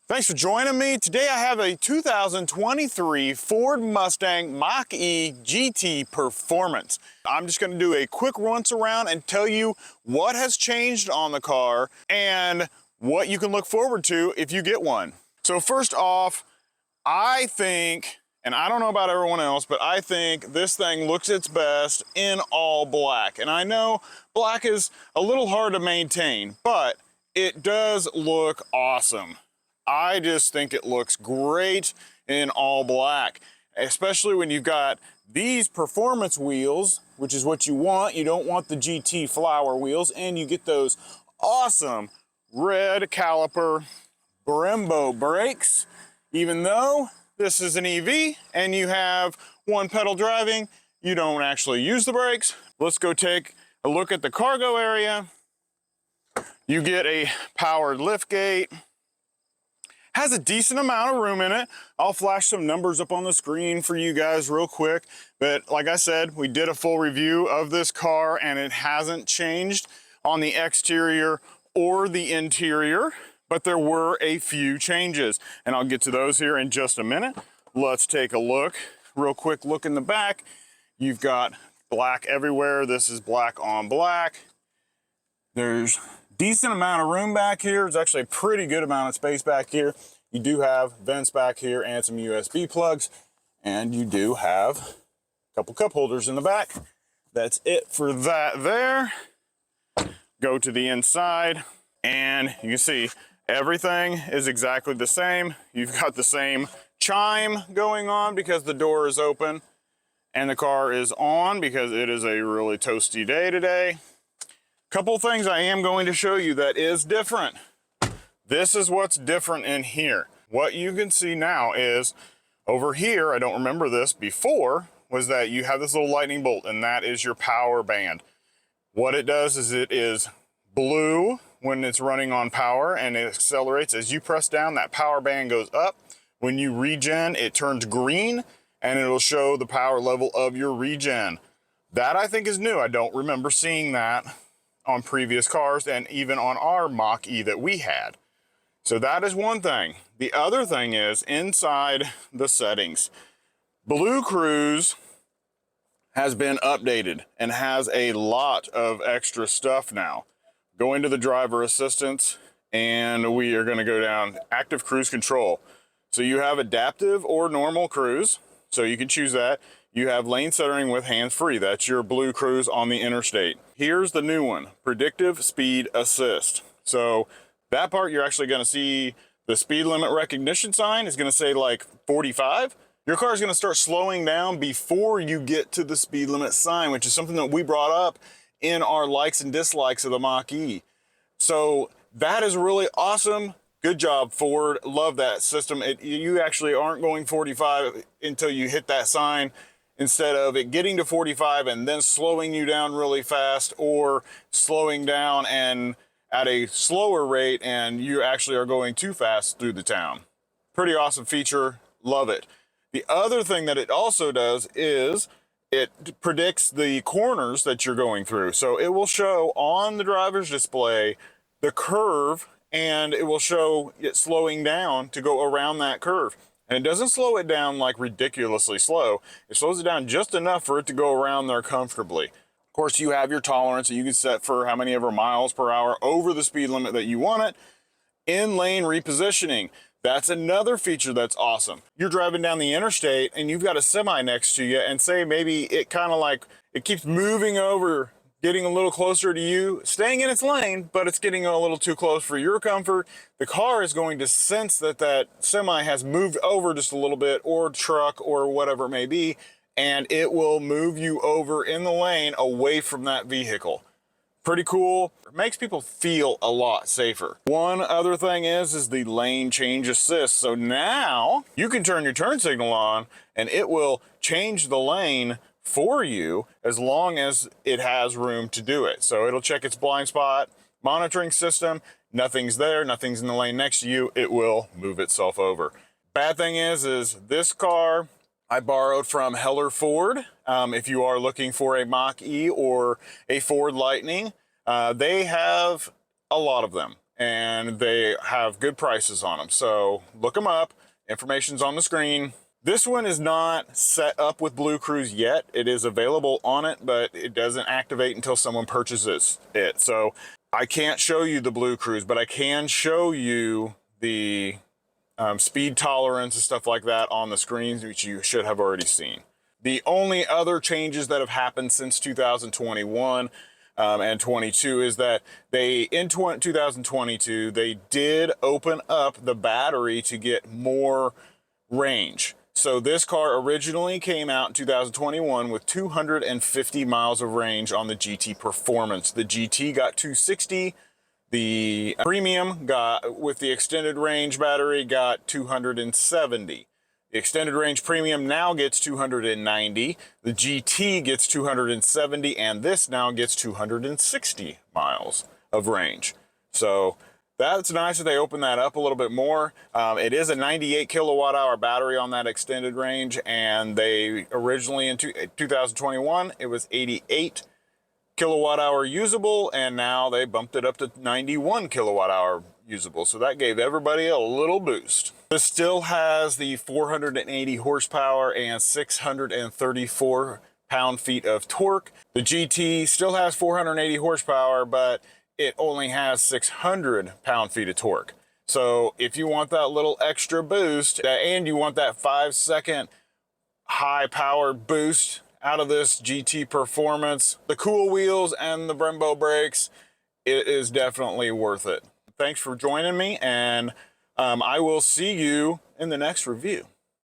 Thanks for joining me. Today I have a 2023 Ford Mustang Mach-E GT Performance. I'm just going to do a quick once around and tell you what has changed on the car and what you can look forward to if you get one. So first off, I think, and I don't know about everyone else, but I think this thing looks its best in all black. And I know black is a little hard to maintain, but it does look awesome. I just think it looks great in all black, especially when you've got these performance wheels, which is what you want. You don't want the GT flower wheels, and you get those awesome red caliper Brembo brakes. Even though this is an EV and you have one pedal driving, you don't actually use the brakes. Let's go take a look at the cargo area. You get a powered lift gate. Has a decent amount of room in it. I'll flash some numbers up on the screen for you guys real quick. But like I said, we did a full review of this car and it hasn't changed on the exterior or the interior, but there were a few changes and I'll get to those here in just a minute. Let's take a look, real quick look in the back. You've got black everywhere. This is black on black. There's decent amount of room back here. It's actually a pretty good amount of space back here. You do have vents back here and some USB plugs, and you do have a couple cup holders in the back. That's it for that there. Go to the inside, and you can see everything is exactly the same. You've got the same chime going on because the door is open, and the car is on because it is a really toasty day today. Couple things I am going to show you that is different. This is what's different in here. What you can see now is over here, I don't remember this before, was that you have this little lightning bolt and that is your power band. What it does is it is blue when it's running on power and it accelerates. As you press down, that power band goes up. When you regen, it turns green and it'll show the power level of your regen. That I think is new. I don't remember seeing that on previous cars and even on our Mach-E that we had. So that is one thing. The other thing is inside the settings. BlueCruise has been updated and has a lot of extra stuff now. Go into the driver assistance and we are going to go down active cruise control. So you have adaptive or normal cruise. So you can choose that. You have lane centering with hands-free. That's your BlueCruise on the interstate. Here's the new one, predictive speed assist. So that part, you're actually going to see the speed limit recognition sign is going to say like 45. Your car is going to start slowing down before you get to the speed limit sign, which is something that we brought up in our likes and dislikes of the Mach-E. So that is really awesome. Good job, Ford. Love that system. You actually aren't going 45 until you hit that sign, instead of it getting to 45 and then slowing you down really fast, or slowing down and at a slower rate and you actually are going too fast through the town. Pretty awesome feature. Love it. The other thing that it also does is it predicts the corners that you're going through. So it will show on the driver's display the curve, and it will show it slowing down to go around that curve. And it doesn't slow it down like ridiculously slow. It slows it down just enough for it to go around there comfortably. Of course, you have your tolerance that you can set for how many ever miles per hour over the speed limit that you want it. In lane repositioning. That's another feature that's awesome. You're driving down the interstate and you've got a semi next to you, and say maybe it kind of like, it keeps moving over, getting a little closer to you, staying in its lane, but it's getting a little too close for your comfort. The car is going to sense that that semi has moved over just a little bit, or truck or whatever it may be, and it will move you over in the lane away from that vehicle. Pretty cool. It makes people feel a lot safer. One other thing is the lane change assist. So now you can turn your turn signal on and it will change the lane for you as long as it has room to do it. So it'll check its blind spot monitoring system. Nothing's there, nothing's in the lane next to you, it will move itself over. Bad thing is this car I borrowed from Heller Ford. If you are looking for a Mach-E or a Ford Lightning, they have a lot of them. and they have good prices on them. So look them up. Information's on the screen. This one is not set up with BlueCruise yet. It is available on it, but it doesn't activate until someone purchases it. So I can't show you the BlueCruise, but I can show you the speed tolerance and stuff like that on the screens, which you should have already seen. The only other changes that have happened since 2021 and 22 is that in 2022, they did open up the battery to get more range. So this car originally came out in 2021 with 250 miles of range on the GT Performance. The GT got 260. The Premium got, with the extended range battery, got 270. The extended range Premium now gets 290. The GT gets 270, and this now gets 260 miles of range. So that's nice that they opened that up a little bit more. It is a 98 kilowatt hour battery on that extended range, and they originally in 2021, it was 88 kilowatt hour usable, and now they bumped it up to 91 kilowatt hour usable. So that gave everybody a little boost. This still has the 480 horsepower and 634 pound-feet of torque. The GT still has 480 horsepower, but it only has 600 pound-feet of torque. So if you want that little extra boost and you want that 5-second high-power boost out of this GT Performance, the cool wheels and the Brembo brakes, it is definitely worth it. Thanks for joining me, and I will see you in the next review.